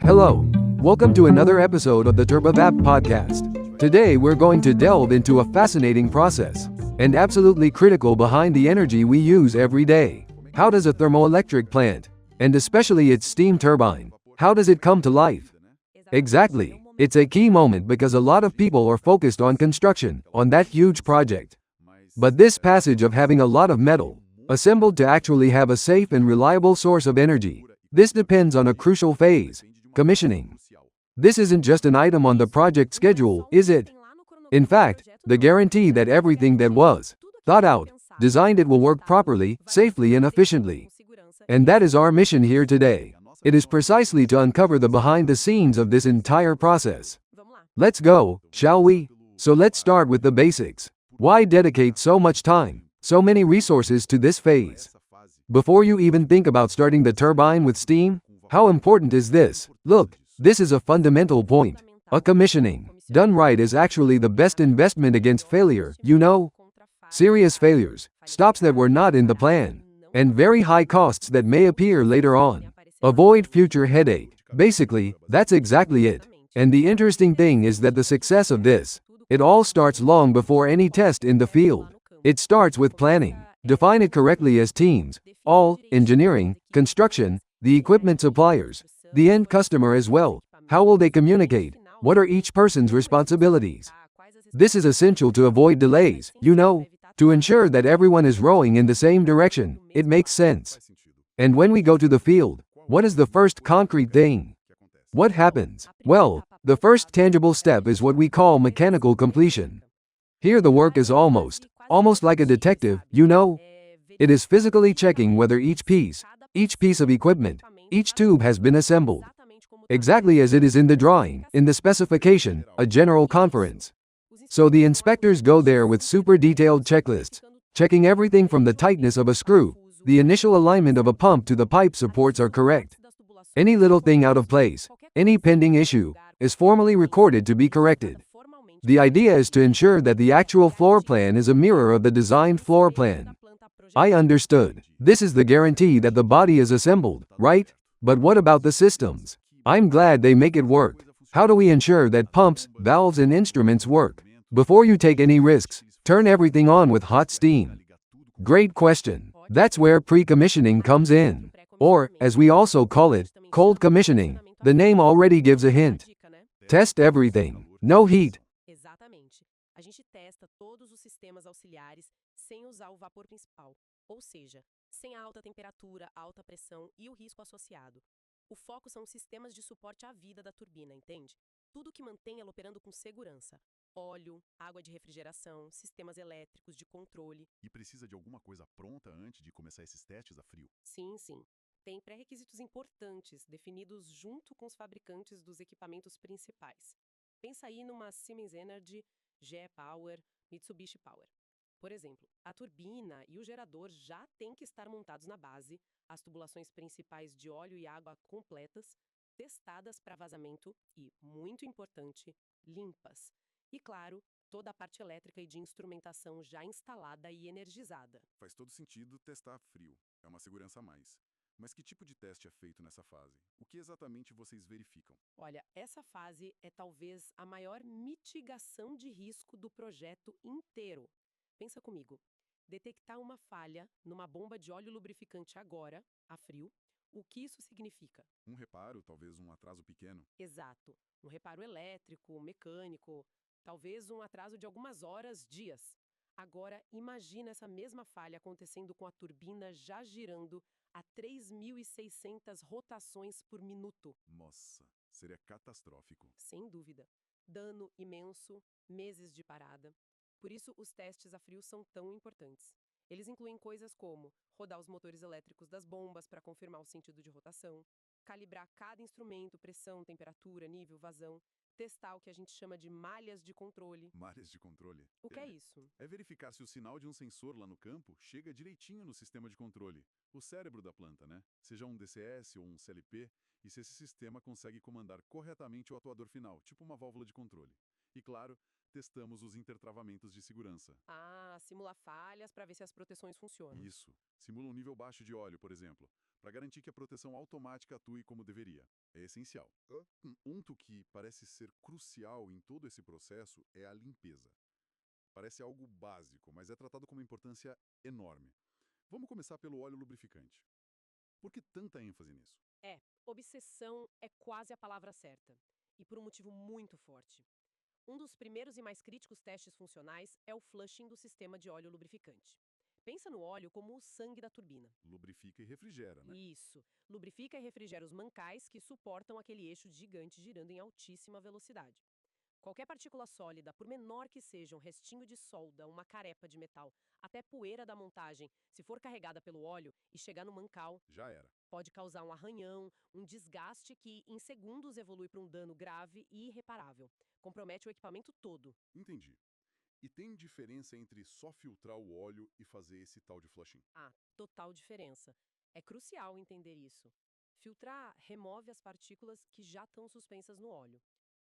Hello. Welcome to another episode of the TurboVap podcast. Today we're going to delve into a fascinating process and absolutely critical behind the energy we use every day. How does a thermoelectric plant, and especially its steam turbine, how does it come to life? Exactly. It's a key moment because a lot of people are focused on construction, on that huge project. But this passage of having a lot of metal assembled to actually have a safe and reliable source of energy, this depends on a crucial phase, commissioning. This isn't just an item on the project schedule, is it? In fact, the guarantee that everything that was thought out, designed it will work properly, safely and efficiently. And that is our mission here today. It is precisely to uncover the behind the scenes of this entire process. Let's go, shall we? So let's start with the basics. Why dedicate so much time, so many resources to this phase? Before you even think about starting the turbine with steam, how important is this? Look, this is a fundamental point. A commissioning, done right, is actually the best investment against failure, you know? Serious failures, stops that were not in the plan, and very high costs that may appear later on. Avoid future headache. Basically, that's exactly it. And the interesting thing is that the success of this, it all starts long before any test in the field. It starts with planning. Define it correctly as teams, all, engineering, construction, the equipment suppliers, the end customer as well. How will they communicate? What are each person's responsibilities? This is essential to avoid delays, you know, to ensure that everyone is rowing in the same direction. It makes sense. And when we go to the field, what is the first concrete thing? What happens? Well, the first tangible step is what we call mechanical completion. Here the work is almost like a detective, you know? It is physically checking whether each piece of equipment, each tube has been assembled exactly as it is in the drawing, in the specification, a general conference. So the inspectors go there with super detailed checklists, checking everything from the tightness of a screw, the initial alignment of a pump to the pipe supports are correct. Any little thing out of place, any pending issue, is formally recorded to be corrected. The idea is to ensure that the actual floor plan is a mirror of the designed floor plan. I understood. This is the guarantee that the body is assembled, right? But what about the systems? I'm glad they make it work. How do we ensure that pumps, valves and instruments work? Before you take any risks, turn everything on with hot steam. Great question. That's where pre-commissioning comes in. Or, as we also call it, cold commissioning. The name already gives a hint. Test everything. No heat. Exatamente. A gente testa todos os sistemas auxiliares sem usar o vapor principal, ou seja, sem a alta temperatura, alta pressão e o risco associado. O foco são os sistemas de suporte à vida da turbina, entende? Tudo que mantém ela operando com segurança. Óleo, água de refrigeração, sistemas elétricos de controle. E precisa de alguma coisa pronta antes de começar esses testes a frio? Sim, sim. Tem pré-requisitos importantes definidos junto com os fabricantes dos equipamentos principais. Pensa aí numa Siemens Energy, GE Power, Mitsubishi Power. Por exemplo, a turbina e o gerador já têm que estar montados na base, as tubulações principais de óleo e água completas, testadas para vazamento e, muito importante, limpas. E claro, toda a parte elétrica e de instrumentação já instalada e energizada. Faz todo sentido testar frio. É uma segurança a mais. Mas que tipo de teste é feito nessa fase? O que exatamente vocês verificam? Olha, essa fase é talvez a maior mitigação de risco do projeto inteiro. Pensa comigo. Detectar uma falha numa bomba de óleo lubrificante agora, a frio, o que isso significa? Um reparo, talvez um atraso pequeno? Exato. Um reparo elétrico, mecânico, talvez um atraso de algumas horas, dias. Agora, imagina essa mesma falha acontecendo com a turbina já girando a 3.600 rotações por minuto. Nossa, seria catastrófico. Sem dúvida. Dano imenso, meses de parada. Por isso, os testes a frio são tão importantes. Eles incluem coisas como rodar os motores elétricos das bombas para confirmar o sentido de rotação, calibrar cada instrumento, pressão, temperatura, nível, vazão, testar o que a gente chama de malhas de controle. Malhas de controle? O que é isso? É verificar se o sinal de um sensor lá no campo chega direitinho no sistema de controle, o cérebro da planta, né? Seja um DCS ou um CLP, e se esse sistema consegue comandar corretamente o atuador final, tipo uma válvula de controle. E, claro, testamos os intertravamentos de segurança. Ah, simula falhas para ver se as proteções funcionam. Isso. Simula um nível baixo de óleo, por exemplo, para garantir que a proteção automática atue como deveria. É essencial. Um ponto que parece ser crucial em todo esse processo é a limpeza. Parece algo básico, mas é tratado com uma importância enorme. Vamos começar pelo óleo lubrificante. Por que tanta ênfase nisso? Obsessão é quase a palavra certa. E por um motivo muito forte. Um dos primeiros e mais críticos testes funcionais é o flushing do sistema de óleo lubrificante. Pensa no óleo como o sangue da turbina. Lubrifica e refrigera, né? Isso. Lubrifica e refrigera os mancais que suportam aquele eixo gigante girando em altíssima velocidade. Qualquer partícula sólida, por menor que seja um restinho de solda, uma carepa de metal, até poeira da montagem, se for carregada pelo óleo e chegar no mancal, Já era. pode causar um arranhão, um desgaste que em segundos evolui para um dano grave e irreparável. Compromete o equipamento todo. Entendi. E tem diferença entre só filtrar o óleo e fazer esse tal de flushing? Ah, total diferença. É crucial entender isso. Filtrar remove as partículas que já estão suspensas no óleo.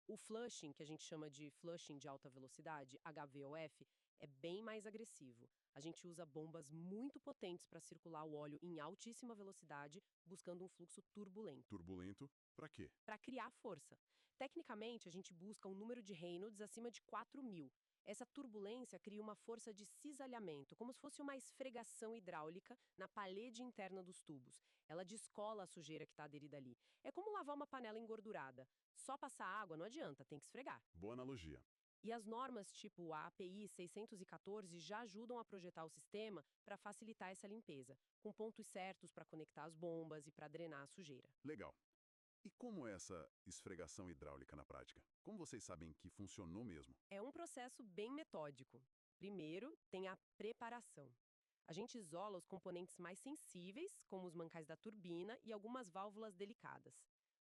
O flushing, que a gente chama de flushing de alta velocidade, HVOF, é bem mais agressivo. A gente usa bombas muito potentes para circular o óleo em altíssima velocidade, buscando um fluxo turbulento, Turbulento? Pra quê? para criar força. Tecnicamente, a gente busca um número de Reynolds acima de 4.000. Essa turbulência cria uma força de cisalhamento, como se fosse uma esfregação hidráulica na parede interna dos tubos. Ela descola a sujeira que está aderida ali. É como lavar uma panela engordurada. Só passar água não adianta, tem que esfregar. Boa analogia. E as normas tipo a API 614 já ajudam a projetar o sistema para facilitar essa limpeza, com pontos certos para conectar as bombas e para drenar a sujeira. Legal. E como é essa esfregação hidráulica na prática? Como vocês sabem que funcionou mesmo? É um processo bem metódico. Primeiro, tem a preparação. A gente isola os componentes mais sensíveis, como os mancais da turbina e algumas válvulas delicadas.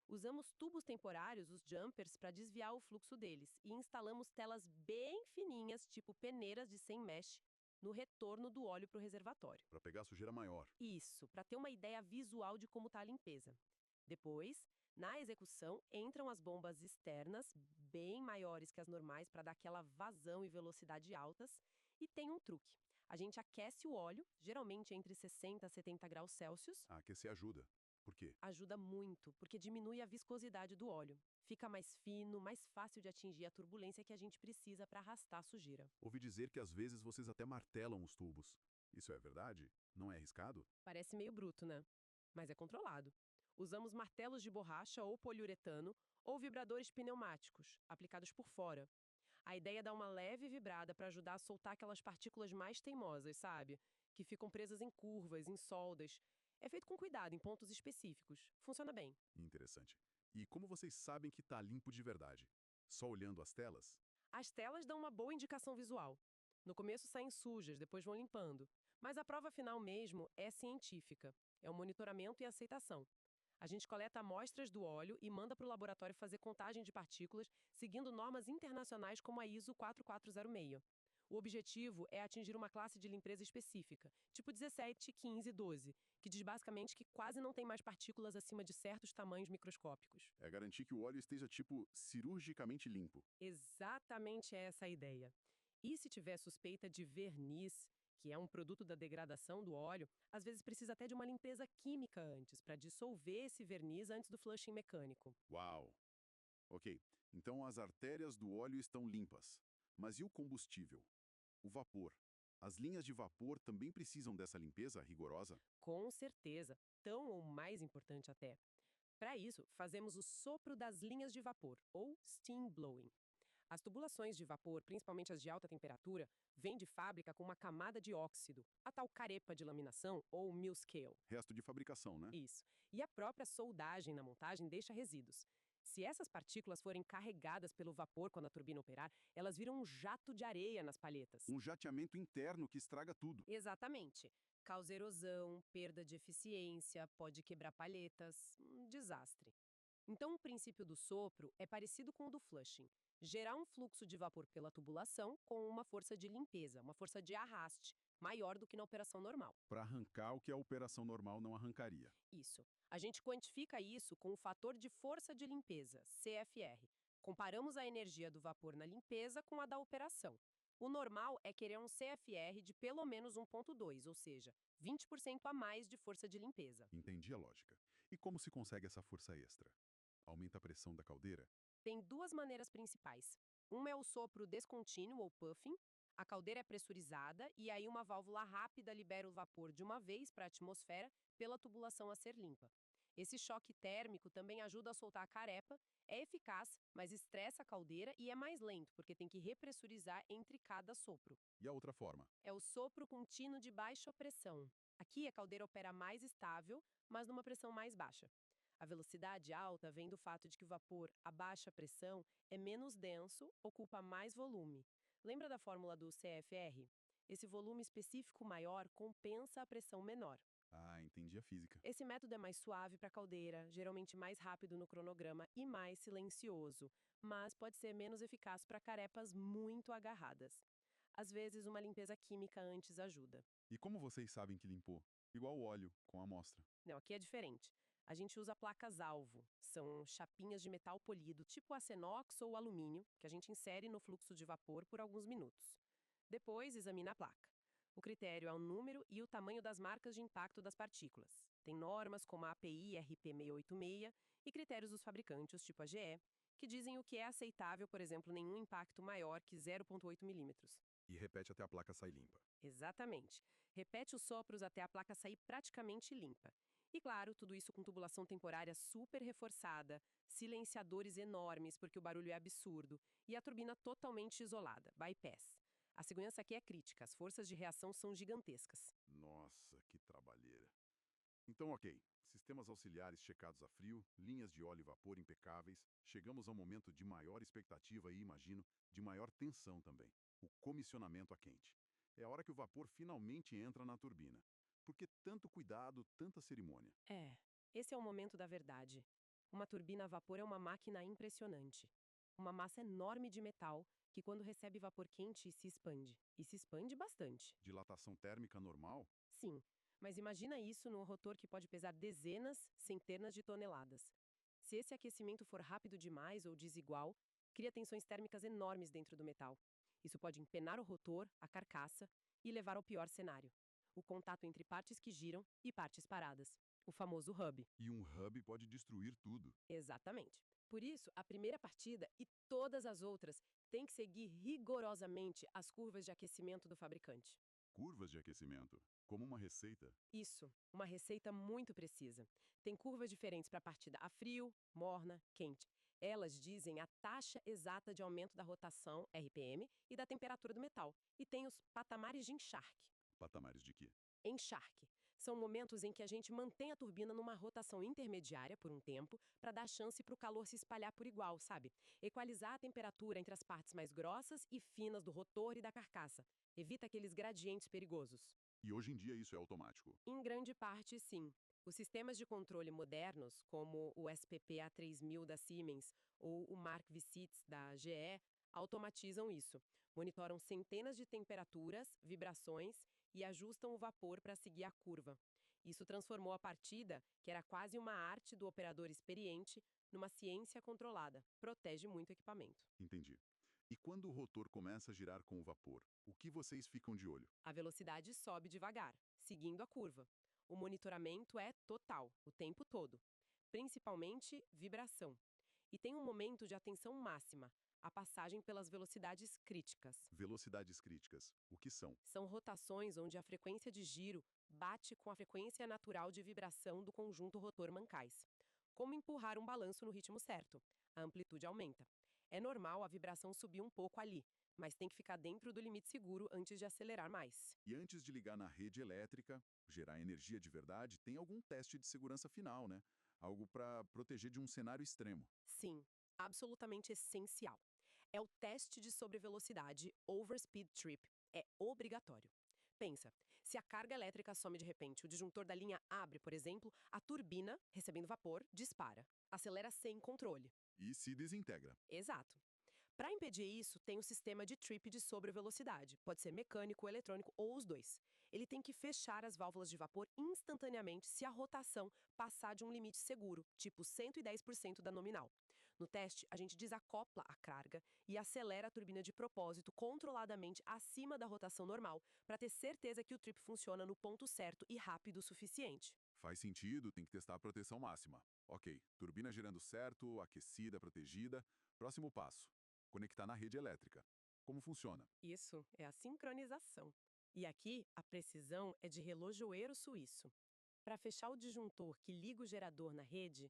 Usamos tubos temporários, os jumpers, para desviar o fluxo deles e instalamos telas bem fininhas, tipo peneiras de 100 mesh, no retorno do óleo para o reservatório. Para pegar sujeira maior. Isso, para ter uma ideia visual de como está a limpeza. Depois, na execução, entram as bombas externas, bem maiores que as normais, para dar aquela vazão e velocidade altas. E tem um truque. A gente aquece o óleo, geralmente entre 60 a 70 graus Celsius. A aquecer ajuda. Por quê? Ajuda muito, porque diminui a viscosidade do óleo. Fica mais fino, mais fácil de atingir a turbulência que a gente precisa para arrastar a sujeira. Ouvi dizer que às vezes vocês até martelam os tubos. Isso é verdade? Não é arriscado? Parece meio bruto, né? Mas é controlado. Usamos martelos de borracha ou poliuretano ou vibradores pneumáticos, aplicados por fora. A ideia é dar uma leve vibrada para ajudar a soltar aquelas partículas mais teimosas, sabe? Que ficam presas em curvas, em soldas. É feito com cuidado, em pontos específicos. Funciona bem. Interessante. E como vocês sabem que está limpo de verdade? Só olhando as telas? As telas dão uma boa indicação visual. No começo saem sujas, depois vão limpando. Mas a prova final mesmo é científica. É o monitoramento e aceitação. A gente coleta amostras do óleo e manda para o laboratório fazer contagem de partículas, seguindo normas internacionais como a ISO 4406. O objetivo é atingir uma classe de limpeza específica, tipo 17, 15, 12, que diz basicamente que quase não tem mais partículas acima de certos tamanhos microscópicos. É garantir que o óleo esteja, tipo, cirurgicamente limpo. Exatamente essa a ideia. E se tiver suspeita de verniz, que é um produto da degradação do óleo, às vezes precisa até de uma limpeza química antes, para dissolver esse verniz antes do flushing mecânico. Uau! Ok, então as artérias do óleo estão limpas. Mas e o combustível? O vapor? As linhas de vapor também precisam dessa limpeza rigorosa? Com certeza, tão ou mais importante até. Para isso, fazemos o sopro das linhas de vapor, ou steam blowing. As tubulações de vapor, principalmente as de alta temperatura, vêm de fábrica com uma camada de óxido, a tal carepa de laminação ou mill scale. Resto de fabricação, né? Isso. E a própria soldagem na montagem deixa resíduos. Se essas partículas forem carregadas pelo vapor quando a turbina operar, elas viram um jato de areia nas palhetas. Um jateamento interno que estraga tudo. Exatamente. Causa erosão, perda de eficiência, pode quebrar palhetas, um desastre. Então, o princípio do sopro é parecido com o do flushing. Gerar um fluxo de vapor pela tubulação com uma força de limpeza, uma força de arraste, maior do que na operação normal. Para arrancar o que a operação normal não arrancaria. Isso. A gente quantifica isso com o fator de força de limpeza, CFR. Comparamos a energia do vapor na limpeza com a da operação. O normal é querer um CFR de pelo menos 1,2, ou seja, 20% a mais de força de limpeza. Entendi a lógica. E como se consegue essa força extra? Aumenta a pressão da caldeira? Tem duas maneiras principais. Uma é o sopro descontínuo ou puffing. A caldeira é pressurizada e aí uma válvula rápida libera o vapor de uma vez para a atmosfera pela tubulação a ser limpa. Esse choque térmico também ajuda a soltar a carepa, é eficaz, mas estressa a caldeira e é mais lento, porque tem que repressurizar entre cada sopro. E a outra forma? É o sopro contínuo de baixa pressão. Aqui a caldeira opera mais estável, mas numa pressão mais baixa. A velocidade alta vem do fato de que o vapor a baixa pressão é menos denso, ocupa mais volume. Lembra da fórmula do CFR? Esse volume específico maior compensa a pressão menor. Ah, entendi a física. Esse método é mais suave para a caldeira, geralmente mais rápido no cronograma e mais silencioso, mas pode ser menos eficaz para carepas muito agarradas. Às vezes, uma limpeza química antes ajuda. E como vocês sabem que limpou? Igual o óleo, com a amostra. Não, aqui é diferente. A gente usa placas-alvo. São chapinhas de metal polido, tipo acenox ou alumínio, que a gente insere no fluxo de vapor por alguns minutos. Depois, examina a placa. O critério é o número e o tamanho das marcas de impacto das partículas. Tem normas como a API RP686 e critérios dos fabricantes, tipo a GE, que dizem o que é aceitável, por exemplo, nenhum impacto maior que 0,8 milímetros. E repete até a placa sair limpa. Exatamente. Repete os sopros até a placa sair praticamente limpa. E claro, tudo isso com tubulação temporária super reforçada, silenciadores enormes porque o barulho é absurdo e a turbina totalmente isolada, bypass. A segurança aqui é crítica, as forças de reação são gigantescas. Nossa, que trabalheira. Então, ok. Sistemas auxiliares checados a frio, linhas de óleo e vapor impecáveis. Chegamos ao momento de maior expectativa e, imagino, de maior tensão também. O comissionamento a quente. É a hora que o vapor finalmente entra na turbina. Por que tanto cuidado, tanta cerimônia? Esse é o momento da verdade. Uma turbina a vapor é uma máquina impressionante. Uma massa enorme de metal que, quando recebe vapor quente, se expande. E se expande bastante. Dilatação térmica normal? Sim, mas imagina isso num rotor que pode pesar dezenas, centenas de toneladas. Se esse aquecimento for rápido demais ou desigual, cria tensões térmicas enormes dentro do metal. Isso pode empenar o rotor, a carcaça, e levar ao pior cenário: o contato entre partes que giram e partes paradas, o famoso hub. E um hub pode destruir tudo. Exatamente. Por isso, a primeira partida e todas as outras têm que seguir rigorosamente as curvas de aquecimento do fabricante. Curvas de aquecimento. Como uma receita. Isso, uma receita muito precisa. Tem curvas diferentes para a partida a frio, morna, quente. Elas dizem a taxa exata de aumento da rotação, RPM, e da temperatura do metal. E tem os patamares de encharque. Patamares de quê? Encharque são momentos em que a gente mantém a turbina numa rotação intermediária por um tempo para dar chance para o calor se espalhar por igual, sabe? Equalizar a temperatura entre as partes mais grossas e finas do rotor e da carcaça. Evita aqueles gradientes perigosos. E hoje em dia isso é automático. Em grande parte, sim. Os sistemas de controle modernos, como o SPP A3000 da Siemens ou o Mark V6 da GE, automatizam isso. Monitoram centenas de temperaturas, vibrações e ajustam o vapor para seguir a curva. Isso transformou a partida, que era quase uma arte do operador experiente, numa ciência controlada. Protege muito o equipamento. Entendi. E quando o rotor começa a girar com o vapor, o que vocês ficam de olho? A velocidade sobe devagar, seguindo a curva. O monitoramento é total, o tempo todo. Principalmente vibração. E tem um momento de atenção máxima, a passagem pelas velocidades críticas. Velocidades críticas. O que são? São rotações onde a frequência de giro bate com a frequência natural de vibração do conjunto rotor-mancais. Como empurrar um balanço no ritmo certo. A amplitude aumenta. É normal a vibração subir um pouco ali, mas tem que ficar dentro do limite seguro antes de acelerar mais. E antes de ligar na rede elétrica, gerar energia de verdade, tem algum teste de segurança final, né? Algo para proteger de um cenário extremo. Sim, absolutamente essencial. É o teste de sobrevelocidade Overspeed Trip. É obrigatório. Pensa, se a carga elétrica some de repente, o disjuntor da linha abre, por exemplo, a turbina, recebendo vapor, dispara. Acelera sem controle. E se desintegra. Exato. Para impedir isso, tem o sistema de trip de sobrevelocidade. Pode ser mecânico, eletrônico ou os dois. Ele tem que fechar as válvulas de vapor instantaneamente se a rotação passar de um limite seguro, tipo 110% da nominal. No teste, a gente desacopla a carga e acelera a turbina de propósito controladamente acima da rotação normal, para ter certeza que o trip funciona no ponto certo e rápido o suficiente. Faz sentido, tem que testar a proteção máxima. Ok, turbina girando certo, aquecida, protegida. Próximo passo: conectar na rede elétrica. Como funciona? Isso é a sincronização. E aqui, a precisão é de relojoeiro suíço. Para fechar o disjuntor que liga o gerador na rede,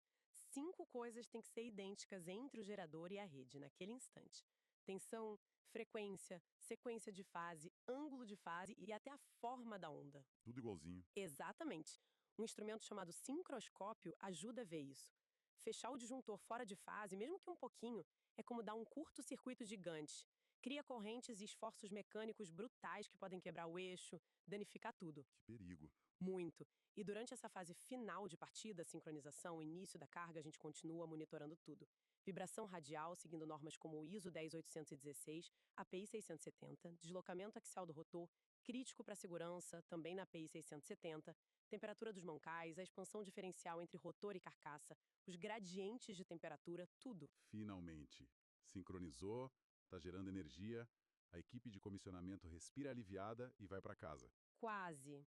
5 coisas têm que ser idênticas entre o gerador e a rede naquele instante: tensão, frequência, sequência de fase, ângulo de fase e até a forma da onda. Tudo igualzinho. Exatamente. Um instrumento chamado sincroscópio ajuda a ver isso. Fechar o disjuntor fora de fase, mesmo que um pouquinho, é como dar um curto-circuito gigante. Cria correntes e esforços mecânicos brutais que podem quebrar o eixo, danificar tudo. Que perigo. Muito. E durante essa fase final de partida, sincronização, início da carga, a gente continua monitorando tudo. Vibração radial, seguindo normas como o ISO 10816, API 670, deslocamento axial do rotor, crítico para segurança, também na API 670, temperatura dos mancais, a expansão diferencial entre rotor e carcaça, os gradientes de temperatura, tudo. Finalmente. Sincronizou, tá gerando energia, a equipe de comissionamento respira aliviada e vai para casa. Quase.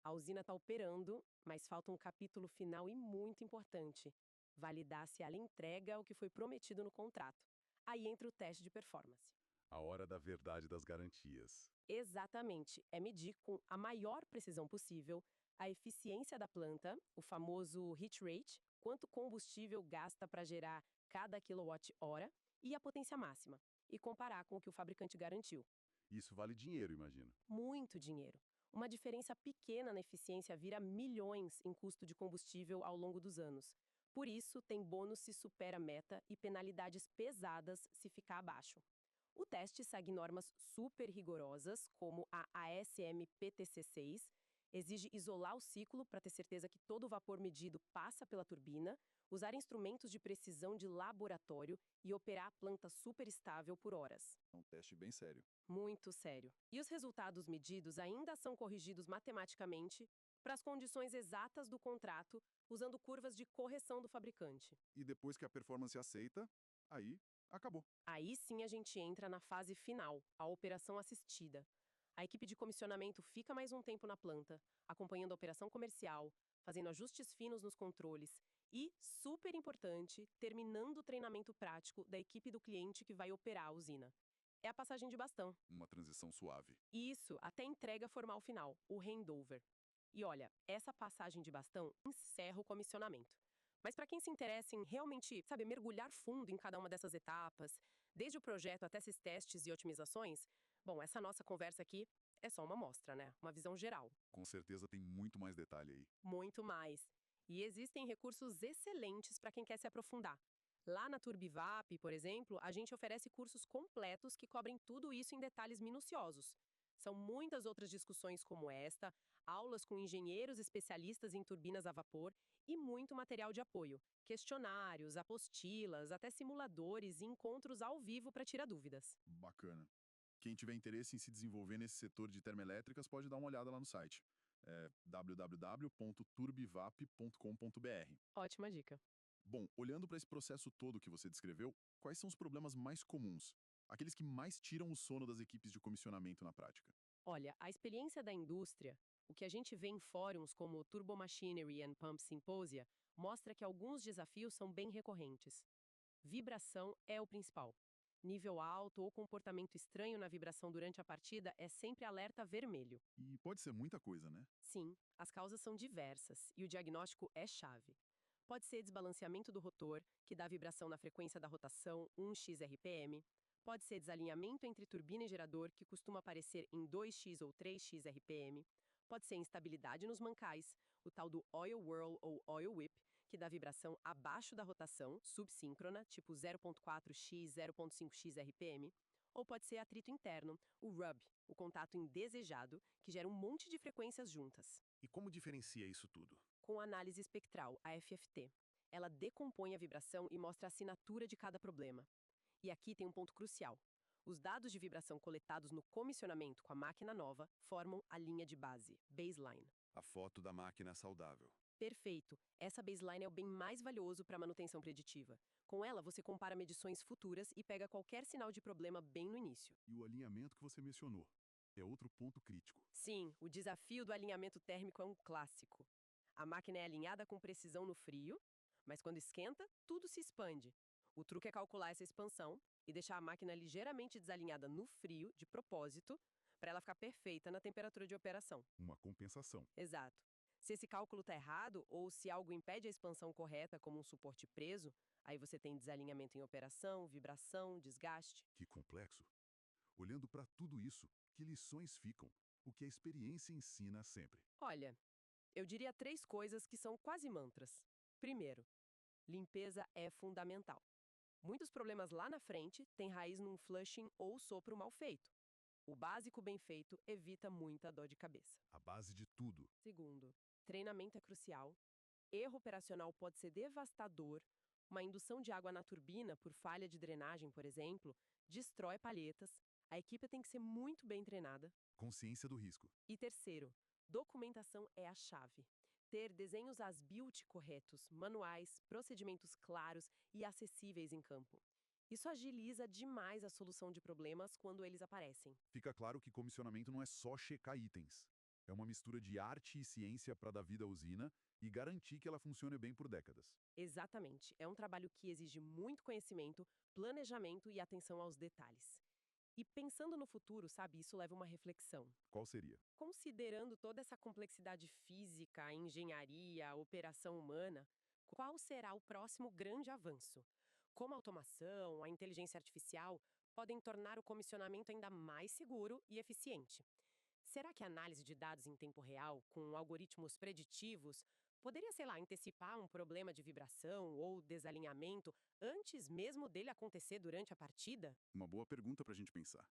A usina está operando, mas falta um capítulo final e muito importante: validar se ela entrega o que foi prometido no contrato. Aí entra o teste de performance. A hora da verdade das garantias. Exatamente, é medir com a maior precisão possível a eficiência da planta, o famoso hit rate, quanto combustível gasta para gerar cada quilowatt-hora, e a potência máxima, e comparar com o que o fabricante garantiu. Isso vale dinheiro, imagino. Muito dinheiro. Uma diferença pequena na eficiência vira milhões em custo de combustível ao longo dos anos. Por isso, tem bônus se supera a meta e penalidades pesadas se ficar abaixo. O teste segue normas super rigorosas, como a ASM PTC6, exige isolar o ciclo para ter certeza que todo o vapor medido passa pela turbina, usar instrumentos de precisão de laboratório e operar a planta super estável por horas. É um teste bem sério. Muito sério. E os resultados medidos ainda são corrigidos matematicamente para as condições exatas do contrato, usando curvas de correção do fabricante. E depois que a performance aceita, aí acabou. Aí sim a gente entra na fase final, a operação assistida. A equipe de comissionamento fica mais um tempo na planta, acompanhando a operação comercial, fazendo ajustes finos nos controles e, super importante, terminando o treinamento prático da equipe do cliente que vai operar a usina. É a passagem de bastão. Uma transição suave. Isso, até a entrega formal final, o handover. E olha, essa passagem de bastão encerra o comissionamento. Mas para quem se interessa em realmente, sabe, mergulhar fundo em cada uma dessas etapas, desde o projeto até esses testes e otimizações, bom, essa nossa conversa aqui é só uma amostra, né? Uma visão geral. Com certeza tem muito mais detalhe aí. Muito mais. E existem recursos excelentes para quem quer se aprofundar. Lá na Turbivap, por exemplo, a gente oferece cursos completos que cobrem tudo isso em detalhes minuciosos. São muitas outras discussões como esta, aulas com engenheiros especialistas em turbinas a vapor e muito material de apoio, questionários, apostilas, até simuladores e encontros ao vivo para tirar dúvidas. Bacana. Quem tiver interesse em se desenvolver nesse setor de termoelétricas pode dar uma olhada lá no site. É www.turbivap.com.br. Ótima dica. Bom, olhando para esse processo todo que você descreveu, quais são os problemas mais comuns? Aqueles que mais tiram o sono das equipes de comissionamento na prática? Olha, a experiência da indústria, o que a gente vê em fóruns como Turbo Machinery and Pump Symposia, mostra que alguns desafios são bem recorrentes. Vibração é o principal. Nível alto ou comportamento estranho na vibração durante a partida é sempre alerta vermelho. E pode ser muita coisa, né? Sim, as causas são diversas e o diagnóstico é chave. Pode ser desbalanceamento do rotor, que dá vibração na frequência da rotação 1x RPM. Pode ser desalinhamento entre turbina e gerador, que costuma aparecer em 2x ou 3x RPM. Pode ser instabilidade nos mancais, o tal do oil whirl ou oil whip, que dá vibração abaixo da rotação, subsíncrona, tipo 0.4x, 0.5x RPM. Ou pode ser atrito interno, o rub, o contato indesejado, que gera um monte de frequências juntas. E como diferencia isso tudo? Com análise espectral, a FFT. Ela decompõe a vibração e mostra a assinatura de cada problema. E aqui tem um ponto crucial. Os dados de vibração coletados no comissionamento com a máquina nova formam a linha de base, baseline. A foto da máquina saudável. Perfeito! Essa baseline é o bem mais valioso para a manutenção preditiva. Com ela, você compara medições futuras e pega qualquer sinal de problema bem no início. E o alinhamento que você mencionou é outro ponto crítico. Sim, o desafio do alinhamento térmico é um clássico. A máquina é alinhada com precisão no frio, mas quando esquenta, tudo se expande. O truque é calcular essa expansão e deixar a máquina ligeiramente desalinhada no frio, de propósito, para ela ficar perfeita na temperatura de operação. Uma compensação. Exato. Se esse cálculo está errado ou se algo impede a expansão correta, como um suporte preso, aí você tem desalinhamento em operação, vibração, desgaste. Que complexo. Olhando para tudo isso, que lições ficam? O que a experiência ensina sempre. Olha, eu diria 3 coisas que são quase mantras. Primeiro, limpeza é fundamental. Muitos problemas lá na frente têm raiz num flushing ou sopro mal feito. O básico bem feito evita muita dor de cabeça. A base de tudo. Segundo, treinamento é crucial. Erro operacional pode ser devastador. Uma indução de água na turbina por falha de drenagem, por exemplo, destrói palhetas. A equipe tem que ser muito bem treinada. Consciência do risco. E terceiro, documentação é a chave. Ter desenhos as-built corretos, manuais, procedimentos claros e acessíveis em campo. Isso agiliza demais a solução de problemas quando eles aparecem. Fica claro que comissionamento não é só checar itens. É uma mistura de arte e ciência para dar vida à usina e garantir que ela funcione bem por décadas. Exatamente. É um trabalho que exige muito conhecimento, planejamento e atenção aos detalhes. E pensando no futuro, sabe, isso leva a uma reflexão. Qual seria? Considerando toda essa complexidade física, engenharia, operação humana, qual será o próximo grande avanço? Como a automação, a inteligência artificial podem tornar o comissionamento ainda mais seguro e eficiente? Será que a análise de dados em tempo real, com algoritmos preditivos, poderia, sei lá, antecipar um problema de vibração ou desalinhamento antes mesmo dele acontecer durante a partida? Uma boa pergunta para a gente pensar.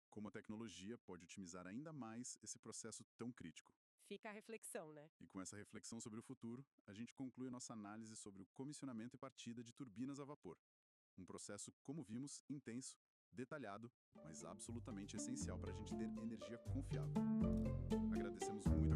Como a tecnologia pode otimizar ainda mais esse processo tão crítico? Fica a reflexão, né? E com essa reflexão sobre o futuro, a gente conclui a nossa análise sobre o comissionamento e partida de turbinas a vapor. Um processo, como vimos, intenso, detalhado, mas absolutamente essencial para a gente ter energia confiável. Agradecemos muito